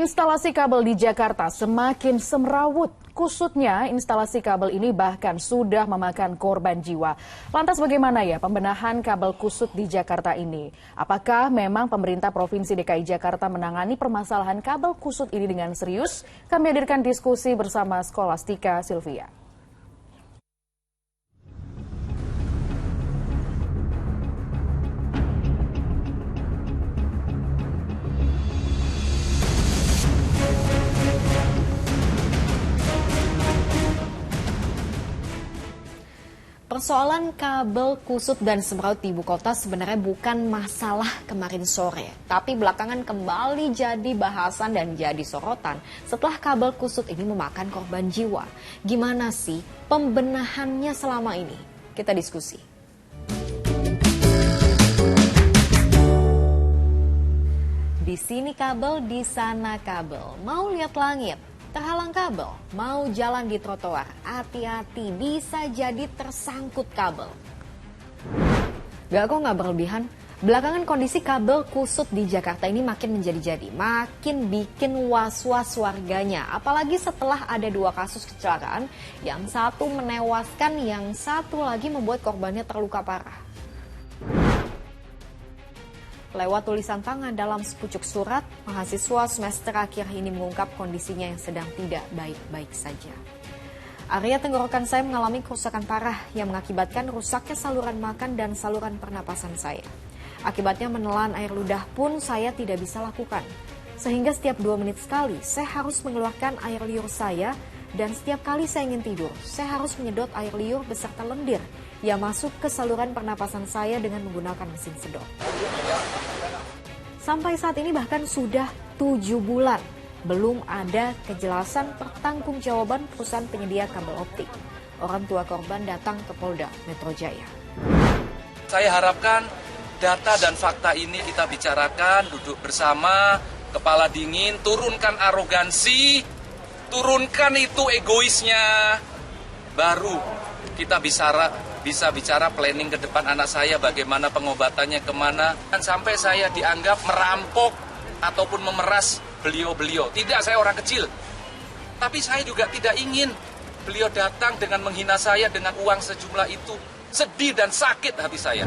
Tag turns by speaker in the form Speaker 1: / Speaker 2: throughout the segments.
Speaker 1: Instalasi kabel di Jakarta semakin semrawut. Kusutnya, instalasi kabel ini bahkan sudah memakan korban jiwa. Lantas bagaimana ya pembenahan kabel kusut di Jakarta ini? Apakah memang pemerintah Provinsi DKI Jakarta menangani permasalahan kabel kusut ini dengan serius? Kami hadirkan diskusi bersama Skolastika Sylvia.
Speaker 2: Persoalan kabel kusut dan semraut di ibu kota sebenarnya bukan masalah kemarin sore, tapi belakangan kembali jadi bahasan dan jadi sorotan setelah kabel kusut ini memakan korban jiwa. Gimana sih pembenahannya selama ini? Kita diskusi. Di sini kabel, di sana kabel. Mau lihat langit? Terhalang kabel, mau jalan di trotoar, hati-hati bisa jadi tersangkut kabel. Nggak berlebihan, belakangan kondisi kabel kusut di Jakarta ini makin menjadi-jadi, makin bikin was-was warganya. Apalagi setelah ada 2 kasus kecelakaan, yang satu menewaskan, yang satu lagi membuat korbannya terluka parah. Lewat tulisan tangan dalam sepucuk surat, mahasiswa semester akhir ini mengungkap kondisinya yang sedang tidak baik-baik saja. Area tenggorokan saya mengalami kerusakan parah yang mengakibatkan rusaknya saluran makan dan saluran pernapasan saya. Akibatnya menelan air ludah pun saya tidak bisa lakukan. Sehingga setiap 2 menit sekali saya harus mengeluarkan air liur saya dan setiap kali saya ingin tidur, saya harus menyedot air liur beserta lendir yang masuk ke saluran pernapasan saya dengan menggunakan mesin sedot. Sampai saat ini bahkan sudah 7 bulan, belum ada kejelasan pertanggungjawaban perusahaan penyedia kabel optik. Orang tua korban datang ke Polda Metro Jaya.
Speaker 3: Saya harapkan data dan fakta ini kita bicarakan, duduk bersama, kepala dingin, turunkan arogansi, turunkan itu egoisnya, baru kita bisa bicara planning ke depan anak saya, bagaimana pengobatannya, kemana. Dan sampai saya dianggap merampok ataupun memeras beliau-beliau. Tidak, saya orang kecil. Tapi saya juga tidak ingin beliau datang dengan menghina saya dengan uang sejumlah itu. Sedih dan sakit hati saya.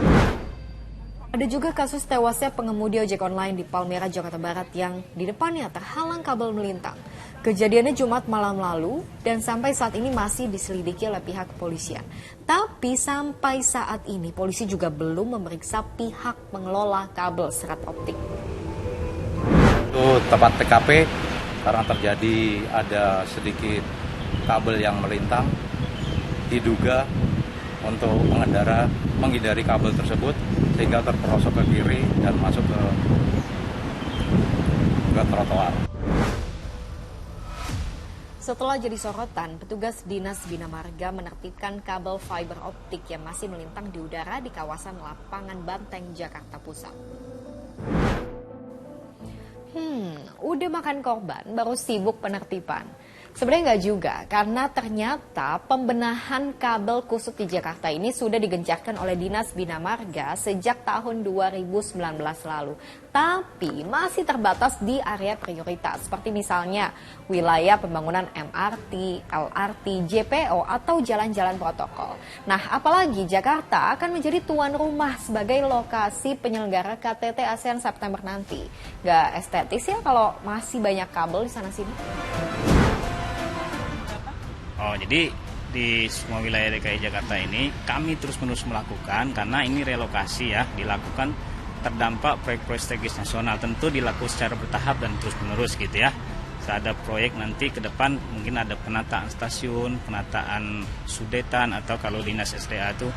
Speaker 2: Ada juga kasus tewasnya pengemudi ojek online di Palmerah, Jakarta Barat yang di depannya terhalang kabel melintang. Kejadiannya Jumat malam lalu dan sampai saat ini masih diselidiki oleh pihak kepolisian. Tapi sampai saat ini polisi juga belum memeriksa pihak pengelola kabel serat optik.
Speaker 4: Itu tempat TKP karena terjadi ada sedikit kabel yang melintang, diduga untuk pengendara menghindari kabel tersebut sehingga terperosok ke kiri dan masuk ke trotoar.
Speaker 2: Setelah jadi sorotan, petugas Dinas Bina Marga menertibkan kabel fiber optik yang masih melintang di udara di kawasan Lapangan Banteng, Jakarta Pusat. Udah makan korban, baru sibuk penertiban. Sebenarnya nggak juga, karena ternyata pembenahan kabel kusut di Jakarta ini sudah digencarkan oleh Dinas Bina Marga sejak tahun 2019 lalu. Tapi masih terbatas di area prioritas, seperti misalnya wilayah pembangunan MRT, LRT, JPO, atau jalan-jalan protokol. Nah, apalagi Jakarta akan menjadi tuan rumah sebagai lokasi penyelenggara KTT ASEAN September nanti. Nggak estetis ya kalau masih banyak kabel di sana-sini.
Speaker 5: Jadi di semua wilayah DKI Jakarta ini kami terus-menerus melakukan karena ini relokasi ya, dilakukan terdampak proyek-proyek strategis nasional, tentu dilakukan secara bertahap dan terus-menerus gitu ya. Ada proyek nanti ke depan mungkin ada penataan stasiun, penataan sudetan, atau kalau dinas SDA itu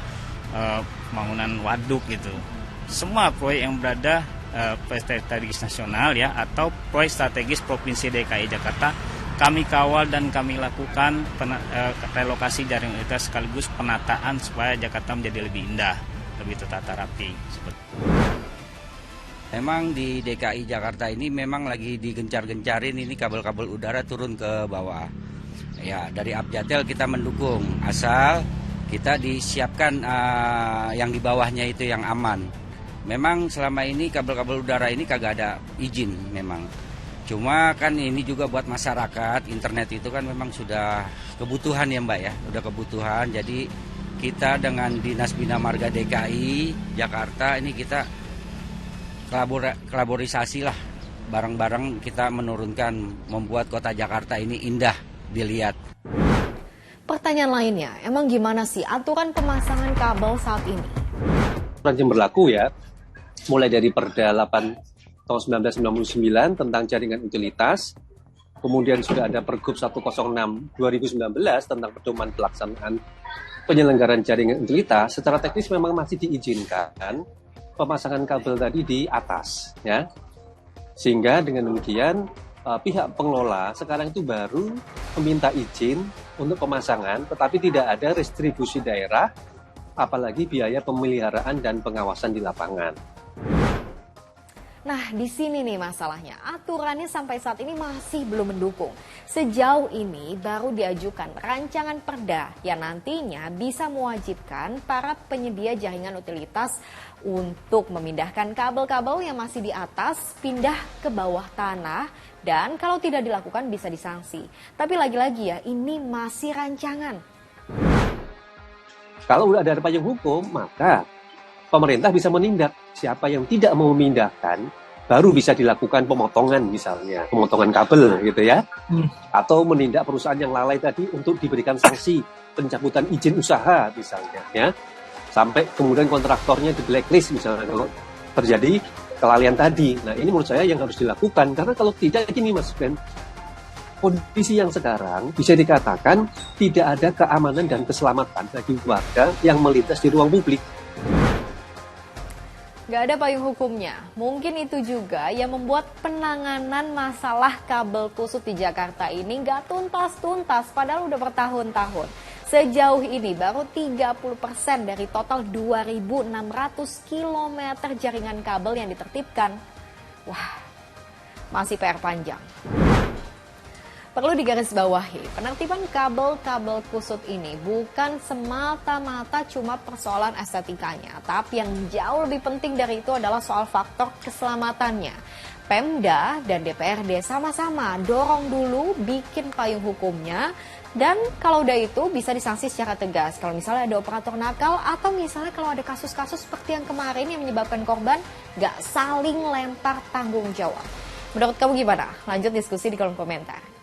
Speaker 5: pembangunan waduk gitu. Semua proyek yang berada proyek strategis nasional ya atau proyek strategis Provinsi DKI Jakarta kami kawal dan kami lakukan relokasi jaring prioritas sekaligus penataan supaya Jakarta menjadi lebih indah, lebih tertata rapi.
Speaker 6: Memang di DKI Jakarta ini memang lagi digencar-gencarin ini kabel-kabel udara turun ke bawah. Ya, dari Abjatel kita mendukung, asal kita disiapkan yang di bawahnya itu yang aman. Memang selama ini kabel-kabel udara ini kagak ada izin memang. Cuma kan ini juga buat masyarakat, internet itu kan memang sudah kebutuhan ya Mbak ya, udah kebutuhan. Jadi kita dengan Dinas Bina Marga DKI Jakarta ini kita kolaborasi lah, bareng-bareng kita menurunkan, membuat kota Jakarta ini indah dilihat.
Speaker 2: Pertanyaan lainnya, emang gimana sih aturan pemasangan kabel saat ini?
Speaker 7: Aturan yang berlaku ya, mulai dari Perda 8 tahun 1999 tentang jaringan utilitas, kemudian sudah ada Pergub 106 2019 tentang pedoman pelaksanaan penyelenggaraan jaringan utilitas. Secara teknis memang masih diizinkan pemasangan kabel tadi di atas, ya, sehingga dengan demikian pihak pengelola sekarang itu baru meminta izin untuk pemasangan, tetapi tidak ada restribusi daerah, apalagi biaya pemeliharaan dan pengawasan di lapangan.
Speaker 2: Nah, di sini nih masalahnya. Aturannya sampai saat ini masih belum mendukung. Sejauh ini baru diajukan rancangan perda yang nantinya bisa mewajibkan para penyedia jaringan utilitas untuk memindahkan kabel-kabel yang masih di atas pindah ke bawah tanah, dan kalau tidak dilakukan bisa disanksi. Tapi lagi-lagi ya, ini masih rancangan.
Speaker 7: Kalau udah ada payung hukum, maka pemerintah bisa menindak. Siapa yang tidak mau memindahkan, baru bisa dilakukan pemotongan misalnya, pemotongan kabel gitu ya. Atau menindak perusahaan yang lalai tadi untuk diberikan sanksi pencabutan izin usaha misalnya ya. Sampai kemudian kontraktornya di blacklist misalnya kalau terjadi kelalaian tadi. Nah, ini menurut saya yang harus dilakukan, karena kalau tidak gini Mas Ben, kondisi yang sekarang bisa dikatakan tidak ada keamanan dan keselamatan bagi warga yang melintas di ruang publik.
Speaker 2: Gak ada payung hukumnya. Mungkin itu juga yang membuat penanganan masalah kabel kusut di Jakarta ini gak tuntas-tuntas, padahal udah bertahun-tahun. Sejauh ini baru 30% dari total 2.600 km jaringan kabel yang ditertibkan. Wah, masih PR panjang. Perlu digarisbawahi, penertiban kabel-kabel kusut ini bukan semata-mata cuma persoalan estetikanya, tapi yang jauh lebih penting dari itu adalah soal faktor keselamatannya. Pemda dan DPRD sama-sama dorong dulu bikin payung hukumnya, dan kalau udah itu bisa disanksi secara tegas. Kalau misalnya ada operator nakal, atau misalnya kalau ada kasus-kasus seperti yang kemarin yang menyebabkan korban gak saling lempar tanggung jawab. Menurut kamu gimana? Lanjut diskusi di kolom komentar.